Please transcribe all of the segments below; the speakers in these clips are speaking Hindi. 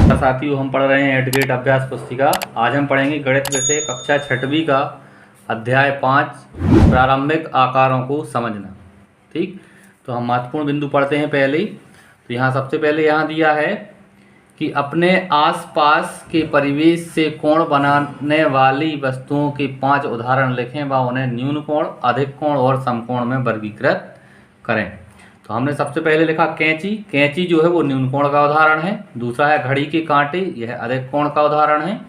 साथियों, हम पढ़ रहे हैं एडग्रेड अभ्यास पुस्तिका। आज हम पढ़ेंगे गणित विषय कक्षा 6वीं का अध्याय 5 प्रारंभिक आकारों को समझना। ठीक, तो हम महत्वपूर्ण बिंदु पढ़ते हैं पहले ही। तो यहाँ सबसे पहले यहाँ दिया है कि अपने आसपास के परिवेश से कोण बनाने वाली वस्तुओं के 5 उदाहरण लिखें व उन्हें न्यून कोण, अधिक कोण और समकोण में वर्गीकृत करें। तो हमने सबसे पहले लिखा कैंची। कैंची जो है वो न्यून कोण का उदाहरण है। दूसरा है घड़ी के कांटे, यह अधिक कोण का उदाहरण है।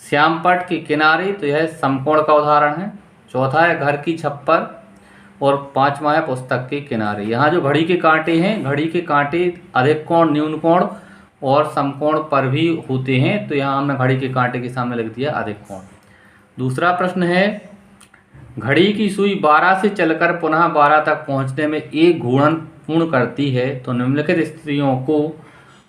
श्यामपट्ट के किनारे, तो यह समकोण का उदाहरण है। चौथा है घर की छप्पर और पांचवा है पुस्तक के किनारे। यहाँ जो घड़ी के कांटे हैं, घड़ी के कांटे अधिक कोण, न्यून कोण और समकोण पर भी होते हैं, तो यहाँ हमने घड़ी के कांटे के सामने लिख दिया अधिक कोण। दूसरा प्रश्न है घड़ी की सुई 12 से चलकर पुनः 12 तक पहुँचने में एक घूर्णन पूर्ण करती है, तो निम्नलिखित स्थितियों को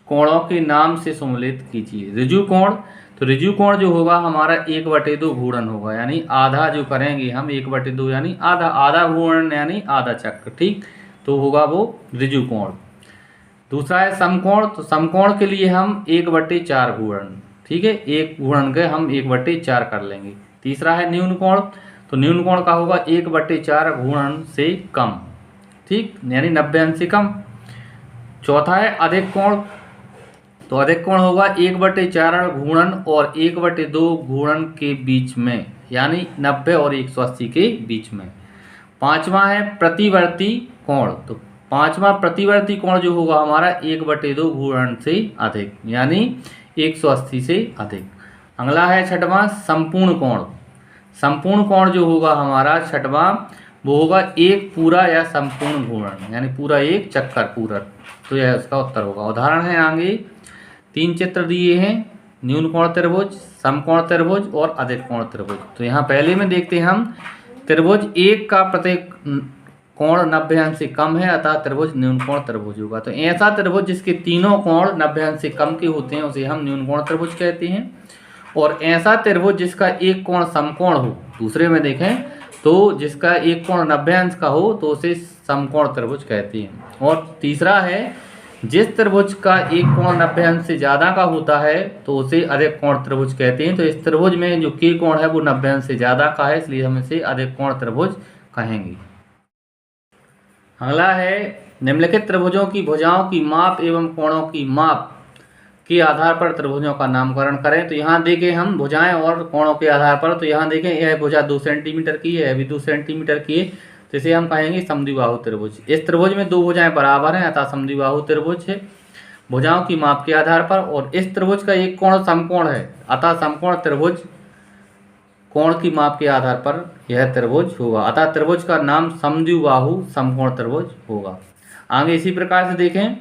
कोणों के नाम से सम्मिलित कीजिए। ऋजु कोण, तो ऋजु कोण जो होगा हमारा 1/2 घूर्णन होगा, यानी आधा जो करेंगे हम 1/2 यानी आधा घूर्णन यानी आधा चक्र। ठीक, तो होगा वो ऋजु कोण। दूसरा है समकोण, तो समकोण के लिए हम 1/4 घूर्णन, ठीक है, एक घूर्णन के हम 1/4 कर लेंगे। तीसरा है न्यून कोण, तो न्यून कोण का होगा 1/4 घूर्णन से कम, ठीक, यानी 90 अंश से कम। चौथा है अधिक कोण, तो अधिक कोण होगा 1/4 घूर्णन और 1/2 घूर्णन के बीच में, यानी 90 और 180 के बीच में। पांचवा है प्रतिवर्ती कोण, तो पांचवा प्रतिवर्ती कोण जो होगा हमारा 1/2 घूर्णन से अधिक, यानी 180 से अधिक। अगला है छठवां संपूर्ण कोण। संपूर्ण कोण जो होगा हमारा छठवां वो होगा एक पूरा या संपूर्ण घूर्णन, यानी पूरा एक चक्कर पूरा, तो यह उसका उत्तर होगा। उदाहरण है आगे 3 चित्र दिए हैं, न्यून कोण त्रिभुज, समकोण त्रिभुज और अधिक कोण त्रिभुज। तो यहाँ पहले में देखते हैं हम त्रिभुज एक का प्रत्येक कोण 90 अंश से कम है, अतः त्रिभुज न्यून कोण त्रिभुज होगा। तो ऐसा त्रिभुज जिसके तीनों कोण 90 अंश से कम के होते हैं उसे हम न्यून कोण त्रिभुज कहते हैं। और ऐसा त्रिभुज जिसका एक कोण समकोण हो, दूसरे में देखें तो जिसका एक कोण 90 अंश का हो तो उसे समकोण त्रिभुज कहते हैं। और तीसरा है जिस त्रिभुज का एक कोण 90 अंश से ज़्यादा का होता है तो उसे अधिक कोण त्रिभुज कहते हैं। तो इस त्रिभुज में जो के कोण है वो 90 अंश से ज़्यादा का है, इसलिए हम इसे अधिक कोण त्रिभुज कहेंगे। अगला है निम्नलिखित त्रिभुजों की भुजाओं की माप एवं कोणों की माप के आधार पर त्रिभुजों का नामकरण करें। तो यहाँ देखें हम भुजाएं और कोणों के आधार पर, तो यहाँ देखें यह भुजा 2 सेंटीमीटर की है, अभी 2 सेंटीमीटर की है, तो इसे हम कहेंगे समद्विबाहु त्रिभुज। इस त्रिभुज में 2 भुजाएं बराबर हैं, अतः समद्विबाहु त्रिभुज है भुजाओं की माप के आधार पर। और इस त्रिभुज का एक कोण समकोण है, अतः समकोण त्रिभुज कोण की माप के आधार पर यह त्रिभुज होगा, अतः त्रिभुज का नाम समद्विबाहु समकोण त्रिभुज होगा। आगे इसी प्रकार से देखें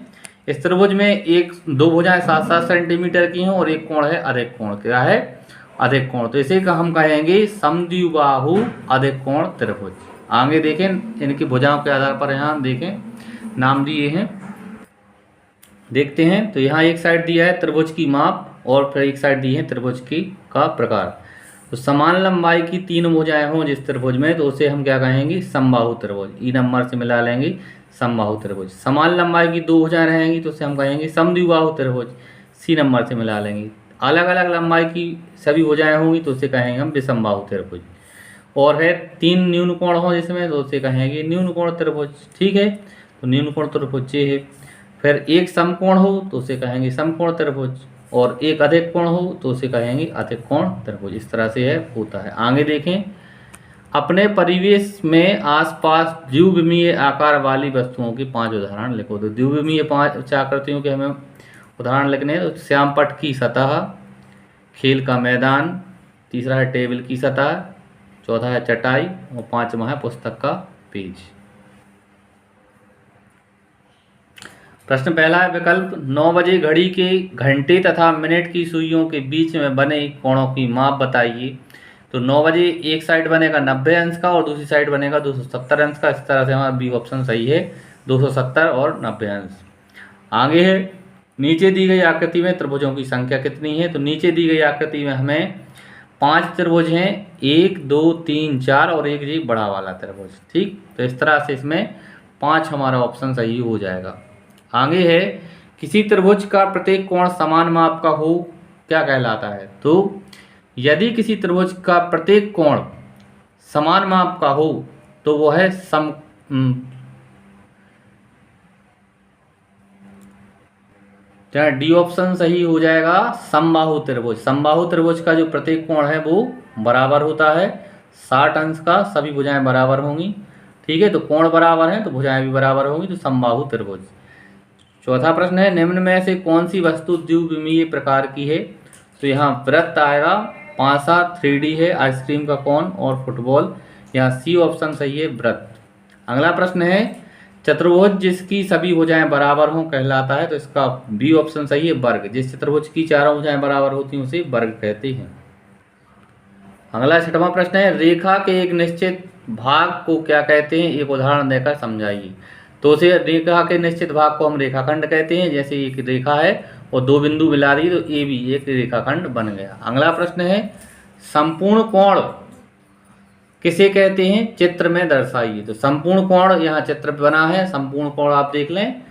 इस त्रिभुज में 2 भुजाएं 7-7 सेंटीमीटर की हैं और एक कोण है अधिक कोण, क्या है अधिक कोण, तो इसे हम कहेंगे समद्विबाहु अधिक कोण त्रिभुज। आगे देखें इनकी भुजाओं के आधार पर यहाँ देखें नाम दिए हैं, देखते हैं। तो यहाँ एक साइड दिया है त्रिभुज की माप और फिर एक साइड दी है त्रिभुज की का प्रकार। तो समान लंबाई की 3 भुजाएं हों जिस त्रिभुज में, तो उसे हम क्या कहेंगे समबाहु त्रिभुज, ई नंबर से मिला लेंगे समबाहु त्रिभुज। समान लंबाई की 2 भुजाएं रहेंगी तो उसे हम कहेंगे समद्विबाहु त्रिभुज, सी नंबर से मिला लेंगे। अलग अलग लंबाई की सभी भुजाएं होंगी तो उसे कहेंगे हम विषमबाहु त्रिभुज। और है 3 न्यून कोण हो जिसमें, तो उसे कहेंगे न्यून कोण त्रिभुज, ठीक है, तो न्यून कोण त्रिभुज ये है। फिर एक समकोण हो तो उसे कहेंगे समकोण त्रिभुज, और एक अधिक कोण हो तो उसे कहेंगे अधिक कोण त्रिभुज। इस तरह से यह होता है। आगे देखें अपने परिवेश में आसपास द्विविमीय आकार वाली वस्तुओं की 5 उदाहरण लिखो। तो द्विविमीय 5 आकृतियों के हमें उदाहरण लिखने हैं। तो श्यामपट्ट की सतह, खेल का मैदान, तीसरा है टेबल की सतह, चौथा है चटाई और पांचवा है पुस्तक का पेज। प्रश्न पहला है विकल्प 9 बजे घड़ी के घंटे तथा मिनट की सुइयों के बीच में बने कोणों की माप बताइए। तो 9 बजे एक साइड बनेगा 90 अंश का और दूसरी साइड बनेगा 270 अंश का। इस तरह से हमारा बी ऑप्शन सही है, 270 और 90 अंश। आगे है नीचे दी गई आकृति में त्रिभुजों की संख्या कितनी है। तो नीचे दी गई आकृति में हमें 5 त्रिभुज हैं, 1 2 3 4 और एक जी बड़ा वाला त्रिभुज, ठीक। तो इस तरह से इसमें 5 हमारा ऑप्शन सही हो जाएगा। आगे है किसी त्रिभुज का प्रत्येक कोण समान माप का हो क्या कहलाता है? तो यदि किसी त्रिभुज का प्रत्येक कोण समान माप का हो तो वो है डी ऑप्शन सही हो जाएगा, समबाहु त्रिभुज। समबाहु त्रिभुज का जो प्रत्येक कोण है वो बराबर होता है 60 अंश का, सभी भुजाएं बराबर होंगी। ठीक है, तो कोण बराबर हैं तो भुजाएं भी बराबर होंगी, तो समबाहु त्रिभुज। चौथा प्रश्न है, निम्न में से कौन सी वस्तु द्विविमीय प्रकार की है? तो यहाँ वृत्त आएगा, पासा 3D है, आइसक्रीम का कोन और फुटबॉल। यहाँ सी ऑप्शन सही है, वृत्त। अगला प्रश्न है, चतुर्भुज जिसकी सभी भुजाएं बराबर हों कहलाता है? तो इसका बी ऑप्शन सही है, वर्ग। जिस चतुर्भुज की चारों भुजाएं बराबर होती हैं उसे वर्ग कहते हैं। अगला 6वां प्रश्न है, रेखा के एक निश्चित भाग को क्या कहते हैं? एक उदाहरण देकर समझाइए। तो उसे रेखा के निश्चित भाग को हम रेखाखंड कहते हैं। जैसे एक रेखा है और दो बिंदु मिला दी तो ए बी एक रेखाखंड बन गया। अगला प्रश्न है, संपूर्ण कोण किसे कहते हैं? चित्र में दर्शाइए। तो संपूर्ण कोण, यहाँ चित्र बना है, संपूर्ण कोण आप देख लें,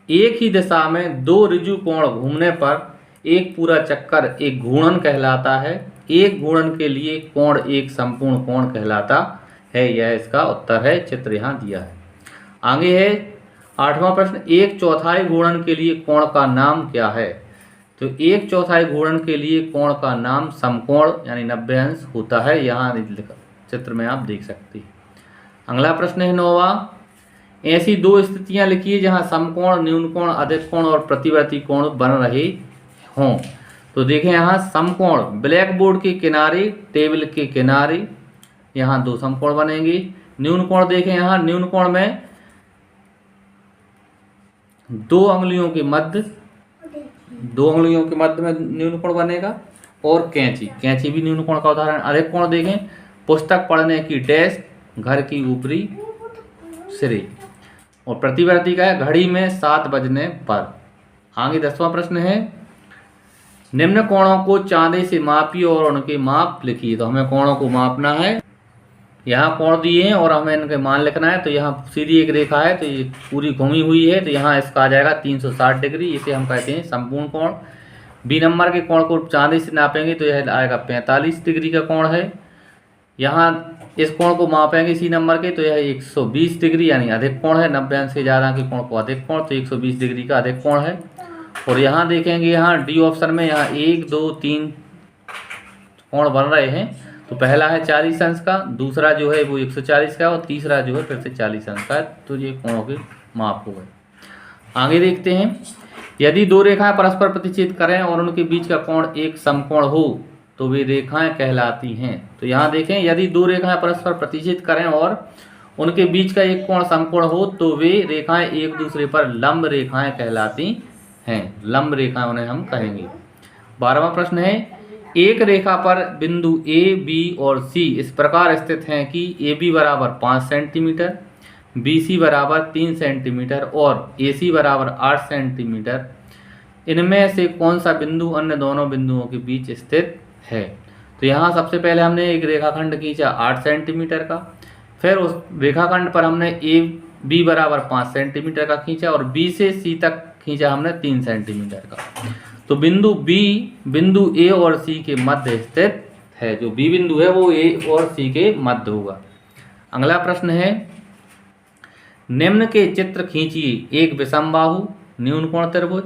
एक ही दिशा में दो ऋजु कोण घूमने पर एक पूरा चक्कर एक घूर्णन कहलाता है। एक घूर्णन के लिए कोण एक संपूर्ण कोण कहलाता है। यह इसका उत्तर है, चित्र यहाँ दिया है। आगे है 8वां प्रश्न, एक चौथाई घूर्णन के लिए कोण का नाम क्या है? तो एक चौथाई घूर्णन के लिए कोण का नाम समकोण यानी 90 अंश होता है। यहाँ चित्र में आप देख सकते हैं। अगला प्रश्न है 9वां, ऐसी दो स्थितियां लिखिए जहां समकोण, न्यून कोण, अधिक कोण और प्रतिवर्ती कोण बन रहे हों। तो देखें यहाँ समकोण, ब्लैक बोर्ड के किनारे, टेबल के किनारे, यहाँ दो समकोण बनेंगे। न्यून कोण देखें, यहाँ न्यून कोण में दो अंगुलियों के मध्य में न्यून कोण बनेगा। और कैंची भी न्यून कोण का उदाहरण। अधिक कोण देखें, पुस्तक पढ़ने की डेस्क, घर की ऊपरी सिरे। और प्रतिवर्ती का है, घड़ी में 7 बजने पर। आगे 10वां प्रश्न है, निम्न कोणों को चांदे से मापिए और उनके माप लिखिए। तो हमें कोणों को मापना है, यहाँ कोण दिए हैं और हमें इनके मान लिखना है। तो यहाँ सीधी एक रेखा है तो ये पूरी घूमी हुई है, तो यहाँ इसका आ जाएगा 360 डिग्री। इसे हम कहते हैं संपूर्ण कोण। बी नंबर के कोण को चांदी से नापेंगे तो यह आएगा 45 डिग्री का कोण है। यहाँ इस कोण को मापेंगे सी नंबर के तो यह 120 डिग्री यानी अधिक कोण है। 90 अंश से ज़्यादा के कोण को अधिक कोण, तो 120 डिग्री का अधिक कोण है। और यहाँ देखेंगे, यहाँ डी ऑप्शन में यहाँ 1 2 3 कोण बन रहे हैं। तो पहला है 40 अंश का, दूसरा जो है वो 140 का और तीसरा जो है फिर से 40 अंश का। तो ये कोणों के माप हो गए। आगे देखते हैं, यदि दो रेखाएं परस्पर प्रतिच्छेद करें और उनके बीच का कोण एक समकोण हो तो वे रेखाएं कहलाती हैं। तो यहाँ देखें, यदि दो रेखाएं परस्पर प्रतिच्छेद करें और उनके बीच का एक कोण समकोण हो तो वे रेखाएं एक दूसरे पर लंब रेखाएं कहलाती हैं। लंब रेखाएं उन्हें हम कहेंगे। 12वां प्रश्न है, एक रेखा पर बिंदु ए बी और सी इस प्रकार स्थित हैं कि ए बी बराबर 5 सेंटीमीटर, बी सी बराबर 3 सेंटीमीटर और ए सी बराबर 8 सेंटीमीटर। इनमें से कौन सा बिंदु अन्य दोनों बिंदुओं के बीच स्थित है? तो यहाँ सबसे पहले हमने एक रेखाखंड खींचा 8 सेंटीमीटर का, फिर उस रेखाखंड पर हमने ए बी बराबर 5 सेंटीमीटर का खींचा और बी से सी तक खींचा हमने 3 सेंटीमीटर का। तो बिंदु बी बिंदु ए और सी के मध्य स्थित है। जो बी बिंदु है वो ए और सी के मध्य होगा। अगला प्रश्न है, निम्न के चित्र खींचिए। एक विषमबाहु न्यून कोण त्रिभुज,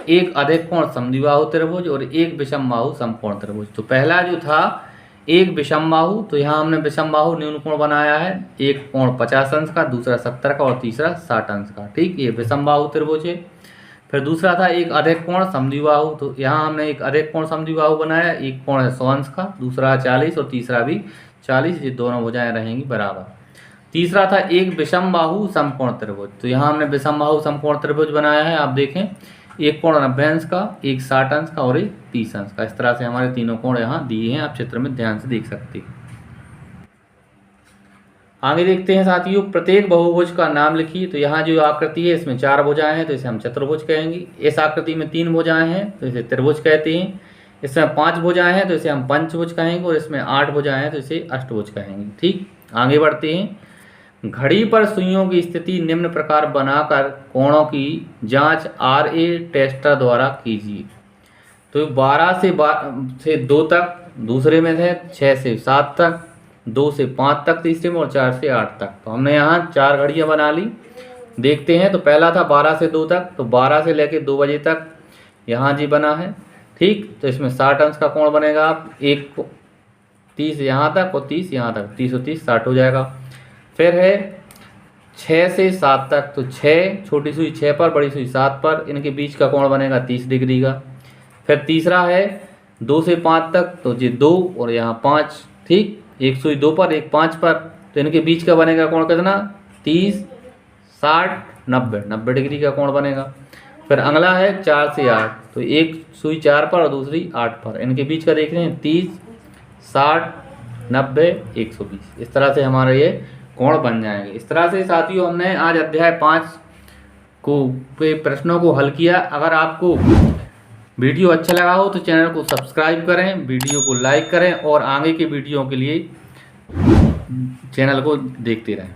एक अधिक कोण समद्विबाहु त्रिभुज और एक विषमबाहु समकोण त्रिभुज। तो पहला जो था एक विषमबाहु, तो यहाँ हमने विषमबाहु न्यून कोण बनाया है। एक कोण 50 अंश का, दूसरा 70 का और तीसरा 60 अंश का। ठीक, ये विषमबाहु त्रिभुज है। फिर दूसरा था एक अधिक कोण समद्विबाहु, तो यहाँ हमने एक अधिक कोण समद्विबाहु बनाया। एक कोण है 100 अंश का, दूसरा 40 और तीसरा भी 40। ये दोनों भुजाएं रहेंगी बराबर। तीसरा था एक विषमबाहु समकोण त्रिभुज, तो यहाँ हमने विषमबाहु समकोण त्रिभुज बनाया है। आप देखें, एक कोण 90 अंश का, एक 60 अंश का और एक 30 अंश का। इस तरह से हमारे तीनों कोण यहाँ दिए हैं, आप चित्र में ध्यान से देख सकते हैं। आगे देखते हैं साथियों, प्रत्येक बहुभुज का नाम लिखिए। तो यहाँ जो आकृति है इसमें 4 भुजाएं हैं तो इसे हम चतुर्भुज कहेंगे। इस आकृति में 3 भुजाएं हैं तो इसे त्रिभुज कहते हैं। इसमें 5 भुजाएं हैं तो इसे हम पंचभुज कहेंगे और इसमें 8 भुजाएं हैं तो इसे अष्टभुज कहेंगे। ठीक, आगे बढ़ते हैं। घड़ी पर सुइयों की स्थिति निम्न प्रकार बनाकर कोणों की जांच RA टेस्टर द्वारा कीजिए। तो 12 से 2 तक दूसरे में है, 6 से 7 तक, 2 से 5 तक तीसरे में और 4 से 8 तक। तो हमने यहाँ 4 घड़ियाँ बना ली। देखते हैं, तो पहला था 12 से 2 तक, तो 12 से लेके 2 बजे तक यहाँ जी बना है। ठीक, तो इसमें 60 अंश का कोण बनेगा। आप 30 यहाँ तक और 30 यहाँ तक, 30 और 30 60 हो जाएगा। फिर है 6 से 7 तक, तो 6 छोटी सुई 6 पर, बड़ी सुई 7 पर, इनके बीच का कोण बनेगा 30 डिग्री का। फिर तीसरा है 2 से 5 तक, तो ये 2 और यहाँ 5। ठीक, एक सुई 2 पर, एक 5 पर, तो इनके बीच का बनेगा कोण कितना, 30 60 90 90 डिग्री का कोण बनेगा। फिर अगला है 4 से 8, तो एक सुई 4 पर और दूसरी 8 पर, इनके बीच का देख रहे हैं 30 60 90 120। इस तरह से हमारा ये कोण बन जाएंगे। इस तरह से साथियों हमने आज अध्याय 5 को पे प्रश्नों को हल किया। अगर आपको वीडियो अच्छा लगा हो तो चैनल को सब्सक्राइब करें, वीडियो को लाइक करें और आगे के वीडियो के लिए चैनल को देखते रहें।